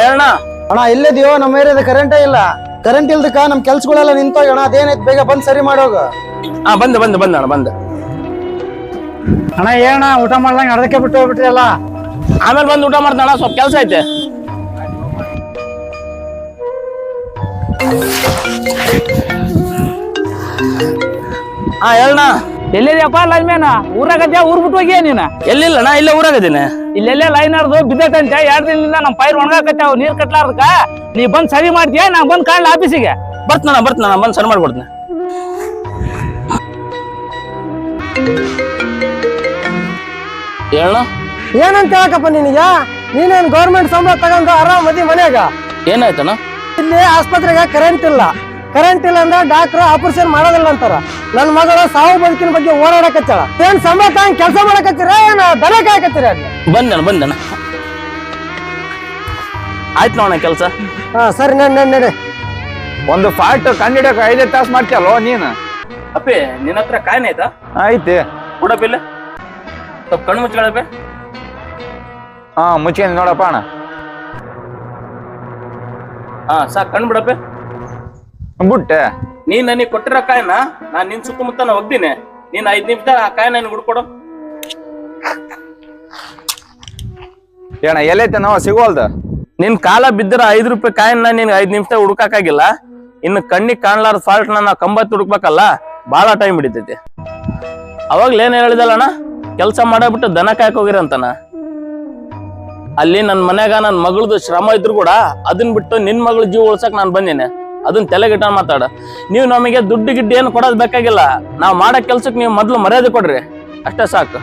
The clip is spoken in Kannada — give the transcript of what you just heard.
ಹೇಳಣ್ಣ. ಅಣ್ಣ ಇಲ್ಲದಿಯೋ ನಮ್ಮ ಏರಿಯಾದ ಕರೆಂಟೇ ಇಲ್ಲ. ಕರೆಂಟ್ ಇಲ್ದಕ್ಕ ನಮ್ ಕೆಲ್ಸಗಳೆಲ್ಲ ನಿಂತೋಗಣ. ಅದೇನೈತ್ ಬೇಗ ಬಂದ್ ಸರಿ ಮಾಡೋಗ. ಬಂದೆ ಅಣ್ಣ ಬಂದೆ. ಅಣ್ಣ ಏನ ಊಟ ಮಾಡ್ದಂಗ ಅರ್ಧಕ್ಕೆ ಬಿಟ್ಟು ಹೋಗ್ಬಿಟ್ರಲ್ಲ. ಆಮೇಲೆ ಬಂದು ಊಟ ಮಾಡ್ತಾಣ, ಸ್ವಲ್ಪ ಕೆಲ್ಸ ಐತೆ. ಹೇಳಣ್ಣ. ಎಲ್ಲಿದ್ಯಪ್ಪ ಲೈನ್ಮೇನ? ಊರಾಗದ್ಯಾ? ಊರ್ ಬಿಟ್ಟು ಹೋಗಿಯ ನೀನ? ಎಲ್ಲಿಲ್ಲಣ್ಣ, ಇಲ್ಲೇ ಊರಾಗದೀನಿ. ಇಲ್ಲೆಲ್ಲೇ ಲೈನ್ ಹರ್ದು ಬಿದ್ದೈತಂತೆ. 2 ದಿನದಿಂದ ನಮ್ ಪೈರ್ ಒಣಗಾಕತ್ತಾವ ನೀರ್ ಕಟ್ಲಾರ್ದಕ್ಕ. ನೀ ಬಂದ್ ಸರಿ ಮಾಡ್ತೀಯ, ನಾ ಬಂದ್ ಕಾಣ್ಲ ಆಫೀಸಿಗೆ. ಬರ್ತಣ್ಣ ಬಂದ್ ಸರಿ ಮಾಡ್ಕೊಡ್ತೀನಿ. ಹೇಳಣ್ಣ. ಏನಂತ ಹೇಳಕಪ್ಪ ನಿನಗ? ನೀನೇನ್ ಗೌರ್ಮೆಂಟ್ ಸಂಬಳ ತಗೊಂಡು ಆರಾಮದಿ ಮನ್ಯಾಗ? ಏನಾಯ್ತಣ್ಣ? ಇಲ್ಲಿ ಆಸ್ಪತ್ರೆಗೆ ಕರೆಂಟ್ ಇಲ್ಲ ಅಂದ್ರೆ ಡಾಕ್ಟರ್ ಆಪರೇಷನ್ ಮಾಡೋದಿಲ್ಲ ಅಂತಾರ. ನನ್ ಮಗಳ ಸಾವು ಬದುಕಿನ ಬಗ್ಗೆ ಓಡಾಡಕತ್ತಾಳ. ಏನ್ ಸಂಬಳ ತಗೊಂಡ್ ಕೆಲಸ ಮಾಡಕತ್ತೀರ, ಏನ್ ದನ ಕಾಯಕತ್ತೀರ? ಬಂದಣ್ಣ ಆಯ್ತು ನೋಡಣ್ಣ ಕೆಲ್ಸ. ಸರಿ ನಡೆ. ಒಂದು ಫಾಲ್ಟ್ ಕಂಡಿಡಕ್ 5 ತಾಸು ಮಾಡ್ತೀಯಲ್ಲೋ ನೀನು. ಅಪ್ಪಿ ನಿನ್ನ ಹತ್ರ ಕಾಯಿನ ಆಯ್ತಾ? ಐತಿ ಕೊಡಪ್ಪಿಲ್ಲ, ಸ್ವಲ್ಪ ಕಣ್ಣು ಮುಚ್ಕೊಳಪ್ಪೆ. ಮುಚ್ಕೊಂಡು ನೋಡಪ್ಪ ಅಣ್ಣ. ಸಾಕು, ಕಣ್ಣು ಬಿಡಪ್ಪೆ. ಬಿಟ್ಟೆ ನೀನ್ ನನಗೆ ಕೊಟ್ಟಿರೋ ಕಾಯಿನ ನಾನ್ ನಿನ್ ಸುತ್ತಮುತ್ತ ಹೋಗ್ತೀನಿ. ನೀನ್ 5 ನಿಮಿಷ ಆ ಕಾಯಿನ ನನಗೆ ಹುಡ್ಕೊಡು. ಏನ ಎಲ್ಲೈತೆ ನಾವು ಸಿಗೋಲ್ದ? ನಿನ್ ಕಾಲ ಬಿದ್ದಿರ 5 ರೂಪಾಯಿ ಕಾಯಿನ ನೀನ್ 5 ನಿಮಿಷ ಹುಡುಕಾಗಿಲ್ಲ. ಇನ್ನು ಕಣ್ಣಿಗೆ ಕಾಣ್ಲಾರ ಫಾಲ್ಟ್ ನಾ 90 ಹುಡುಕ್ಬೇಕಲ್ಲ, ಬಹಳ ಟೈಮ್ ಹಿಡಿತೈತಿ. ಅವಾಗ್ಲ ಏನ್ ಹೇಳಿದಲ್ಲಣ್ಣ, ಕೆಲ್ಸ ಮಾಡಬಿಟ್ಟು ದನ ಕಾಯಕ್ ಹೋಗಿರಂತಾನ. ಅಲ್ಲಿ ನನ್ ಮನ್ಯಾಗ ನನ್ ಮಗಳದು ಶ್ರಮ ಇದ್ರು ಕೂಡ ಅದನ್ ಬಿಟ್ಟು ನಿನ್ ಮಗಳ ಜೀವ ಉಳ್ಸಕ್ ನಾನ್ ಬಂದೇನೆ. ಅದನ್ನ ತಲೆಗಿಟ್ಟ ಮಾತಾಡ. ನೀವು ನಮಗೆ ದುಡ್ಡು ಗಿಡ್ಡು ಏನು ಕೊಡೋದ್ ಬೇಕಾಗಿಲ್ಲ. ನಾವ್ ಮಾಡೋ ಕೆಲ್ಸಕ್ಕೆ ನೀವು ಮೊದ್ಲು ಮರ್ಯಾದೆ ಕೊಡ್ರಿ, ಅಷ್ಟೇ ಸಾಕು.